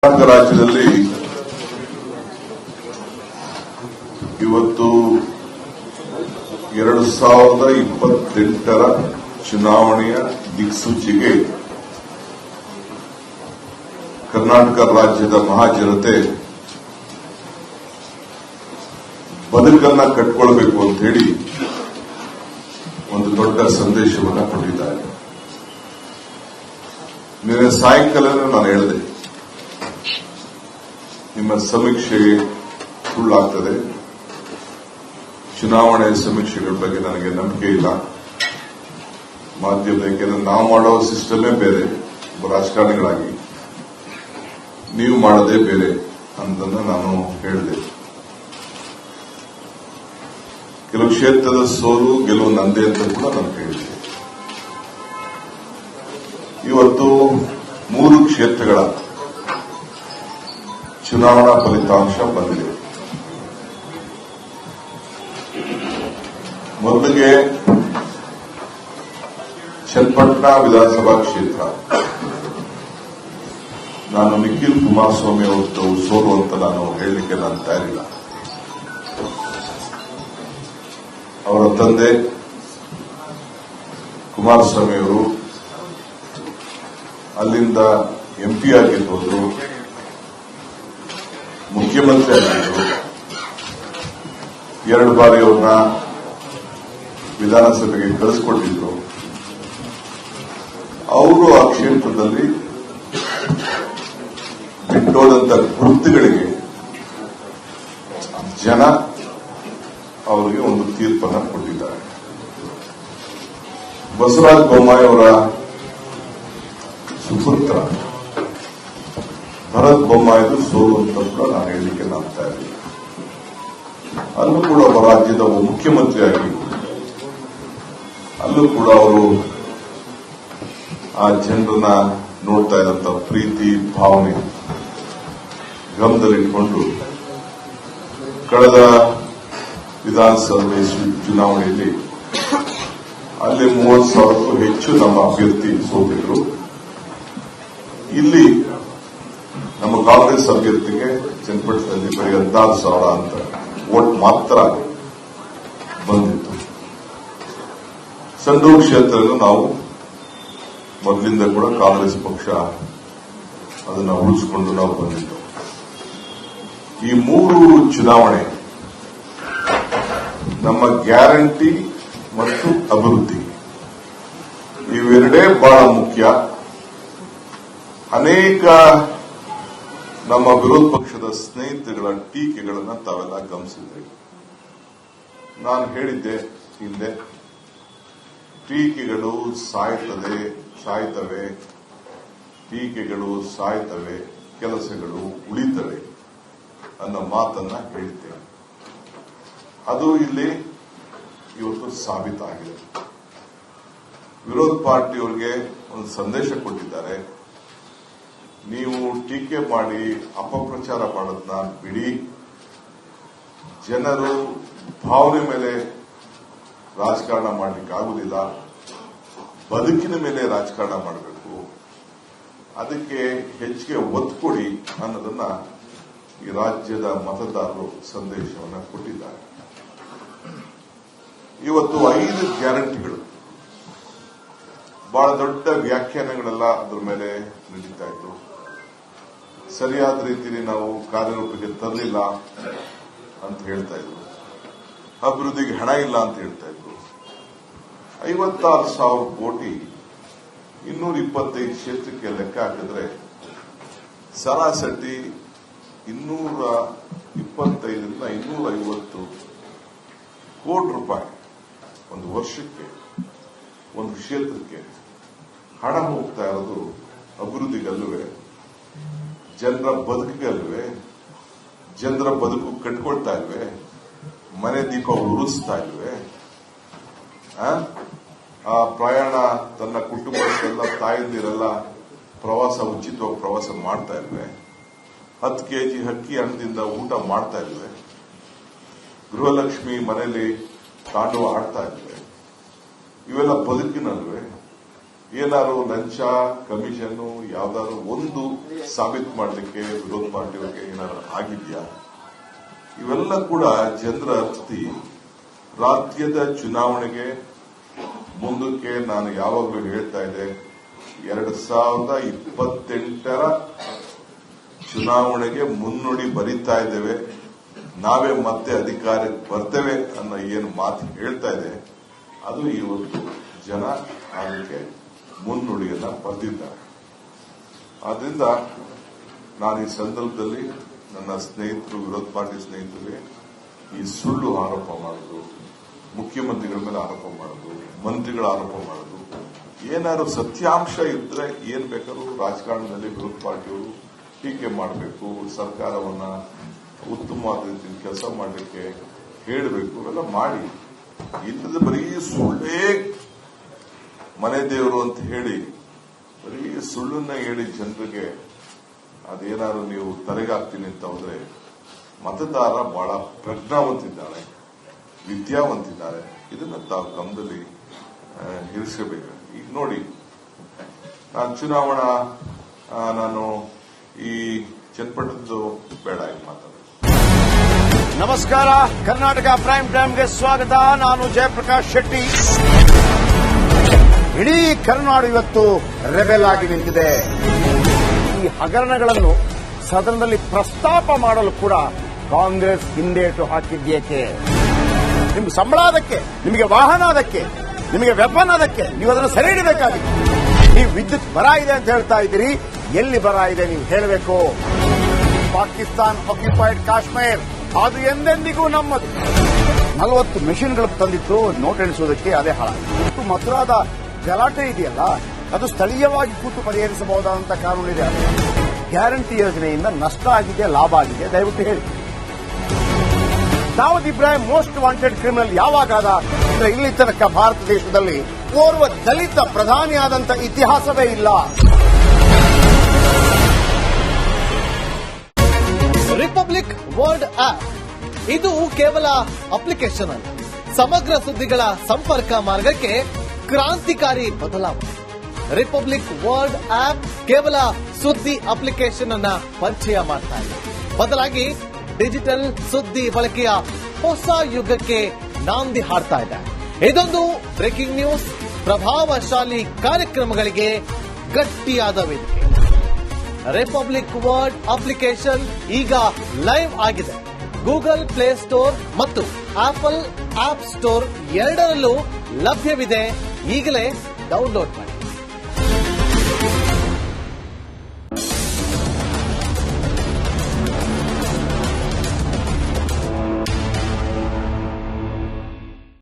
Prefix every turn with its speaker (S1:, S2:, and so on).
S1: ಕರ್ನಾಟಕ ರಾಜ್ಯದಲ್ಲಿ ಇವತ್ತು 2028ರ ಚುನಾವಣೆಯ ದಿಕ್ಸೂಚಿಗೆ ಕರ್ನಾಟಕ ರಾಜ್ಯದ ಮಹಾಜನತೆ ಬದುಕನ್ನ ಕಟ್ಟಿಕೊಳ್ಳಬೇಕು ಅಂತ ಹೇಳಿ ಒಂದು ದೊಡ್ಡ ಸಂದೇಶವನ್ನು ಕೊಟ್ಟಿದ್ದಾರೆ. ನಿನ್ನೆ ಸಾಯಂಕಾಲನೇ ನಾನು ಹೇಳಿದೆ, ನಿಮ್ಮ ಸಮೀಕ್ಷೆ ಸುಳ್ಳಾಗ್ತದೆ, ಚುನಾವಣೆ ಸಮೀಕ್ಷೆಗಳ ಬಗ್ಗೆ ನನಗೆ ನಂಬಿಕೆ ಇಲ್ಲ. ಮಾಧ್ಯಮಕ್ಕೆ ನಾವು ಮಾಡೋ ಸಿಸ್ಟಮೇ ಬೇರೆ, ರಾಜಕಾರಣಿಗಳಾಗಿ ನೀವು ಮಾಡೋದೇ ಬೇರೆ ಅಂತಂದು ನಾನು ಹೇಳಿದೆ. ಕೆಲವು ಕ್ಷೇತ್ರದ ಸೋಲು ಗೆಲುವು ನಂದೇ ಅಂತ ಕೂಡ ನಾನು ಹೇಳಿದೆ. ಇವತ್ತು 3 ಕ್ಷೇತ್ರಗಳ ಚುನಾವಣಾ ಫಲಿತಾಂಶ ಬಂದಿದೆ. ಮೊದಲಿಗೆ ಚನ್ನಪಟ್ಟಣ ವಿಧಾನಸಭಾ ಕ್ಷೇತ್ರ, ನಾನು ನಿಖಿಲ್ ಕುಮಾರಸ್ವಾಮಿ ಅವರದ್ದು ಸೋಲು ಅಂತ ನಾನು ಹೇಳಲಿಕ್ಕೆ ನಾನು ತಯಾರಿಲ್ಲ. ಅವರ ತಂದೆ ಕುಮಾರಸ್ವಾಮಿ ಅವರು ಅಲ್ಲಿಂದ ಎಂಪಿ ಆಗಿ ಹೋದ್ರು, ಮುಖ್ಯಮಂತ್ರಿ ಆಗಿದ್ರು, 2 ಬಾರಿ ಅವ್ರನ್ನ ವಿಧಾನಸಭೆಗೆ ಕಳಿಸಿಕೊಟ್ಟಿದ್ರು. ಅವರು ಆ ಕ್ಷೇತ್ರದಲ್ಲಿ ಬಿಟ್ಟೋದಂತ ಗುರುತುಗಳಿಗೆ ಜನ ಅವರಿಗೆ ಒಂದು ತೀರ್ಪನ್ನು ಕೊಟ್ಟಿದ್ದಾರೆ. ಬಸವರಾಜ ಬೊಮ್ಮಾಯಿ ಅವರ ಸುಪುತ್ರ ಭರತ್ ಬೊಮ್ಮಾಯಿದು ಸೋಲು ಅಂತ ಕೂಡ ನಾನು ಹೇಳಲಿಕ್ಕೆ ನಾಗ್ತಾ ಇರಲಿಲ್ಲ. ಅಲ್ಲೂ ಕೂಡ ಒಬ್ಬ ರಾಜ್ಯದ ಮುಖ್ಯಮಂತ್ರಿಯಾಗಿ ಅಲ್ಲೂ ಕೂಡ ಅವರು ಆ ಜನರನ್ನ ನೋಡ್ತಾ ಇದ್ದಂತ ಪ್ರೀತಿ ಭಾವನೆ ಗಮನದಲ್ಲಿಟ್ಟುಕೊಂಡು ಕಳೆದ ವಿಧಾನಸಭೆ ಚುನಾವಣೆಯಲ್ಲಿ ಅಲ್ಲಿ 30,000ಕ್ಕೂ ಹೆಚ್ಚು ನಮ್ಮ ಅಭ್ಯರ್ಥಿ ಸೋತಿದ್ರು. ಇಲ್ಲಿ ನಮ್ಮ ಕಾಂಗ್ರೆಸ್ ಅಭ್ಯರ್ಥಿಗೆ ಚನ್ನಪಟ್ಟಣದಲ್ಲಿ ಬರೀ 16,000 ಅಂತ ವೋಟ್ ಮಾತ್ರ ಬಂದಿತ್ತು. ಸಂಡೂರು ಕ್ಷೇತ್ರವನ್ನು ನಾವು ಮೊದಲಿಂದ ಕೂಡ ಕಾಂಗ್ರೆಸ್ ಪಕ್ಷ ಅದನ್ನು ಉಳಿಸಿಕೊಂಡು ನಾವು ಬಂದಿದ್ದು. ಈ 3 ಚುನಾವಣೆ ನಮ್ಮ ಗ್ಯಾರಂಟಿ ಮತ್ತು ಅಭಿವೃದ್ಧಿ ಇವೆರಡೇ ಬಹಳ ಮುಖ್ಯ. ಅನೇಕ ನಮ್ಮ ವಿರೋಧ ಪಕ್ಷದ ಸ್ನೇಹಿತರುಗಳ ಟೀಕೆಗಳನ್ನು ತಾವೆಲ್ಲ ಗಮನಿಸಿದ್ರಿ. ನಾನು ಹೇಳಿದ್ದೆ ಹಿಂದೆ, ಟೀಕೆಗಳು ಸಾಯ್ತವೆ, ಟೀಕೆಗಳು ಸಾಯ್ತವೆ, ಕೆಲಸಗಳು ಉಳಿತವೆ ಅನ್ನೋ ಮಾತನ್ನ ಹೇಳಿದ್ದೆ. ಅದು ಇಲ್ಲಿ ಇವತ್ತು ಸಾಬೀತಾಗಿದೆ. ವಿರೋಧ ಪಾರ್ಟಿಯವರಿಗೆ ಒಂದು ಸಂದೇಶ ಕೊಟ್ಟಿದ್ದಾರೆ, ನೀವು ಟೀಕೆ ಮಾಡಿ ಅಪಪ್ರಚಾರ ಮಾಡೋದನ್ನ ಬಿಡಿ, ಜನರು ಭಾವನೆ ಮೇಲೆ ರಾಜಕಾರಣ ಮಾಡಲಿಕ್ಕೆ ಆಗುವುದಿಲ್ಲ, ಬದುಕಿನ ಮೇಲೆ ರಾಜಕಾರಣ ಮಾಡಬೇಕು, ಅದಕ್ಕೆ ಹೆಚ್ಚಿಗೆ ಒತ್ತು ಕೊಡಿ ಅನ್ನೋದನ್ನ ಈ ರಾಜ್ಯದ ಮತದಾರರು ಸಂದೇಶವನ್ನು ಕೊಟ್ಟಿದ್ದಾರೆ. ಇವತ್ತು 5 ಗ್ಯಾರಂಟಿಗಳು ಬಹಳ ದೊಡ್ಡ ವ್ಯಾಖ್ಯಾನಗಳೆಲ್ಲ ಅದರ ಮೇಲೆ ನಡೀತಾ ಇತ್ತು. ಸರಿಯಾದ ರೀತಿಯಲ್ಲಿ ನಾವು ಕಾರ್ಯರೂಪಕ್ಕೆ ತರಲಿಲ್ಲ ಅಂತ ಹೇಳ್ತಾ ಇದ್ರು, ಅಭಿವೃದ್ಧಿಗೆ ಹಣ ಇಲ್ಲ ಅಂತ ಹೇಳ್ತಾ ಇದ್ರು. 56,000 ಕೋಟಿ 225 ಕ್ಷೇತ್ರಕ್ಕೆ ಲೆಕ್ಕ ಹಾಕಿದ್ರೆ ಸರಾಸರಿ 225ರಿಂದ 250 ಕೋಟಿ ರೂಪಾಯಿ ಒಂದು ವರ್ಷಕ್ಕೆ ಒಂದು ಕ್ಷೇತ್ರಕ್ಕೆ ಹಣ ಹೋಗ್ತಾ ಇರೋದು ಅಭಿವೃದ್ಧಿಗಲ್ಲವೇ, ಜನರ ಬದುಕಿಗಲ್ವೇ, ಜನರ ಬದುಕು ಕಟ್ಕೊಳ್ತಾ ಇಲ್ವೇ, ಮನೆ ದೀಪ ಉರಿಸ್ತಾ ಇಲ್ವೇ, ಆ ಪ್ರಯಾಣ ತನ್ನ ಕುಟುಂಬಕ್ಕೆಲ್ಲ ತಾಯಂದಿರೆಲ್ಲ ಉಚಿತವಾಗಿ ಪ್ರವಾಸ ಮಾಡ್ತಾ ಇಲ್ವೇ, 10 kg ಅಕ್ಕಿ ಹಣದಿಂದ ಊಟ ಮಾಡ್ತಾ ಇಲ್ವೇ, ಗೃಹಲಕ್ಷ್ಮಿ ಮನೆಯಲ್ಲಿ ತಾಂಡವ ಆಡ್ತಾ ಇಲ್ವೇ, ಇವೆಲ್ಲ ಬದುಕಿನಲ್ವೇ? ಏನಾದ್ರು ಲಂಚ ಕಮಿಷನ್ ಯಾವ್ದಾದ್ರು ಒಂದು ಸಾಬೀತು ಮಾಡಲಿಕ್ಕೆ ವಿರೋಧ ಪಾರ್ಟಿಯವರಿಗೆ ಏನಾದ್ರು ಆಗಿದ್ಯಾ? ಇವೆಲ್ಲ ಕೂಡ ಜನರ ಅರ್ಥಿ ರಾಜ್ಯದ ಚುನಾವಣೆಗೆ ಮುಂದಕ್ಕೆ ನಾನು ಯಾವಾಗಲೂ ಹೇಳ್ತಾ ಇದ್ದೆ, 2028ರ ಚುನಾವಣೆಗೆ ಮುನ್ನುಡಿ ಬರೀತಾ ಇದ್ದೇವೆ, ನಾವೇ ಮತ್ತೆ ಅಧಿಕಾರಕ್ಕೆ ಬರ್ತೇವೆ ಅನ್ನೋ ಏನು ಮಾತು ಹೇಳ್ತಾ ಇದೆ, ಅದು ಇವತ್ತು ಜನ ಅದಕ್ಕೆ ಮುನ್ನುಡಿಯನ್ನ ಬರೆದಿದ್ದಾರೆ. ಆದ್ರಿಂದ ನಾನು ಈ ಸಂದರ್ಭದಲ್ಲಿ ನನ್ನ ಸ್ನೇಹಿತರು, ವಿರೋಧ ಪಾರ್ಟಿ ಸ್ನೇಹಿತರಿಗೆ ಈ ಸುಳ್ಳು ಆರೋಪ ಮಾಡೋದು, ಮುಖ್ಯಮಂತ್ರಿಗಳ ಮೇಲೆ ಆರೋಪ ಮಾಡೋದು, ಮಂತ್ರಿಗಳ ಆರೋಪ ಮಾಡೋದು, ಏನಾದ್ರು ಸತ್ಯಾಂಶ ಇದ್ರೆ ಏನ್ ಬೇಕಾದ್ರೂ ರಾಜಕಾರಣದಲ್ಲಿ ವಿರೋಧ ಪಾರ್ಟಿಯವರು ಟೀಕೆ ಮಾಡಬೇಕು, ಸರ್ಕಾರವನ್ನ ಉತ್ತಮವಾದ ರೀತಿಯಲ್ಲಿ ಕೆಲಸ ಮಾಡಲಿಕ್ಕೆ ಹೇಳಬೇಕು, ಇವೆಲ್ಲ ಮಾಡಿ. ಇಲ್ಲದ ಬರೀ ಸುಳ್ಳೇ ಮನೆ ದೇವರು ಅಂತ ಹೇಳಿ ಬರೀ ಸುಳ್ಳನ್ನ ಹೇಳಿ ಜನರಿಗೆ ಅದೇನಾದ್ರು ನೀವು ತಲೆಗಾಗ್ತೀನಿ ಅಂತ ಹೋದ್ರೆ, ಮತದಾರ ಬಹಳ ಪ್ರಜ್ಞಾವಂತಿದ್ದಾರೆ, ವಿದ್ಯಾವಂತಿದ್ದಾರೆ. ಇದನ್ನ ತಾವು ಗಮನದಲ್ಲಿ ಇರಿಸಬೇಕು. ಈಗ ನೋಡಿ, ನಾನು ಚುನಾವಣಾ ನಾನು ಈ ಚನ್ನಪಟ್ಟಣದ್ದು ಬೇಡ ಈಗ ಮಾತಾಡೋದು.
S2: ನಮಸ್ಕಾರ, ಕರ್ನಾಟಕ ಪ್ರೈಮ್ ಟೈಮ್ಗೆ ಸ್ವಾಗತ. ನಾನು ಜಯಪ್ರಕಾಶ್ ಶೆಟ್ಟಿ. ಇಡೀ ಕರ್ನಾಡು ಇವತ್ತು ರೆಬೆಲ್ ಆಗಿ ನಿಂತಿದೆ. ಈ ಹಗರಣಗಳನ್ನು ಸದನದಲ್ಲಿ ಪ್ರಸ್ತಾಪ ಮಾಡಲು ಕೂಡ ಕಾಂಗ್ರೆಸ್ ಹಿಂದೇಟು ಹಾಕಿದ್ದೇಕೆ? ನಿಮ್ಗೆ ಸಂಬಳ ಅದಕ್ಕೆ, ನಿಮಗೆ ವಾಹನ ಅದಕ್ಕೆ, ನಿಮಗೆ ವೆಪನ್ ಅದಕ್ಕೆ, ನೀವು ಅದನ್ನು ಸೆರೆ ಹಿಡಬೇಕಾಗಿತ್ತು. ನೀವು ವಿದ್ಯುತ್ ಬರ ಇದೆ ಅಂತ ಹೇಳ್ತಾ ಇದ್ದೀರಿ, ಎಲ್ಲಿ ಬರ ಇದೆ ನೀವು ಹೇಳಬೇಕು. ಪಾಕಿಸ್ತಾನ್ ಆಕ್ಯುಪೈಡ್ ಕಾಶ್ಮೀರ್ ಅದು ಎಂದೆಂದಿಗೂ ನಮ್ಮದು. 40 ಮೆಷಿನ್ಗಳು ತಂದಿತ್ತು ನೋಟ್ ಎಣಿಸುವುದಕ್ಕೆ, ಅದೇ ಹಾಳಾಗಿದೆ. ಮಥುರಾದ ಗಲಾಟೆ ಇದೆಯಲ್ಲ, ಅದು ಸ್ಥಳೀಯವಾಗಿ ಕೂತು ಪರಿಹರಿಸಬಹುದಾದಂತಹ ಕಾನೂನಿದೆ. ಗ್ಯಾರಂಟಿ ಯೋಜನೆಯಿಂದ ನಷ್ಟ ಆಗಿದೆ, ಲಾಭ ಆಗಿದೆ, ದಯವಿಟ್ಟು ಹೇಳಿ. Dawood Ibrahim most wanted criminal ಯಾವಾಗಾದ ಅಂದ್ರೆ ಇಲ್ಲಿ ತನಕ ಭಾರತ ದೇಶದಲ್ಲಿ ಓರ್ವ ದಲಿತ ಪ್ರಧಾನಿಯಾದಂಥ ಇತಿಹಾಸವೇ ಇಲ್ಲ.
S3: ರಿಪಬ್ಲಿಕ್ ವರ್ಲ್ಡ್ ಆಪ್ ಇದು ಕೇವಲ ಅಪ್ಲಿಕೇಶನ್ ಅಲ್ಲ, ಸಮಗ್ರ ಸುದ್ದಿಗಳ ಸಂಪರ್ಕ ಮಾರ್ಗಕ್ಕೆ ಕ್ರಾಂತಿಕಾರಿ ಬದಲಾವಣೆ. ರಿಪಬ್ಲಿಕ್ ವರ್ಲ್ಡ್ ಆಪ್ ಕೇವಲ ಸುದ್ದಿ ಅಪ್ಲಿಕೇಶನ್ ಅನ್ನ ಪರಿಚಯ ಮಾಡ್ತಾ ಇದೆ, ಬದಲಾಗಿ ಡಿಜಿಟಲ್ ಸುದ್ದಿ ಬಳಕೆಯ ಹೊಸ ಯುಗಕ್ಕೆ ನಾಂದಿ ಹಾಡ್ತಾ ಇದೆ. ಇದೊಂದು ಬ್ರೇಕಿಂಗ್ ನ್ಯೂಸ್, ಪ್ರಭಾವಶಾಲಿ ಕಾರ್ಯಕ್ರಮಗಳಿಗೆ ಗಟ್ಟಿಯಾದ ವೇದಿಕೆ. ರಿಪಬ್ಲಿಕ್ ವರ್ಲ್ಡ್ ಅಪ್ಲಿಕೇಶನ್ ಈಗ ಲೈವ್ ಆಗಿದೆ. ಗೂಗಲ್ ಪ್ಲೇಸ್ಟೋರ್ ಮತ್ತು ಆಪಲ್ ಆಪ್ ಸ್ಟೋರ್ ಎರಡರಲ್ಲೂ ಲಭ್ಯವಿದೆ. ಈಗಲೇ ಡೌನ್ಲೋಡ್ ಮಾಡಿ.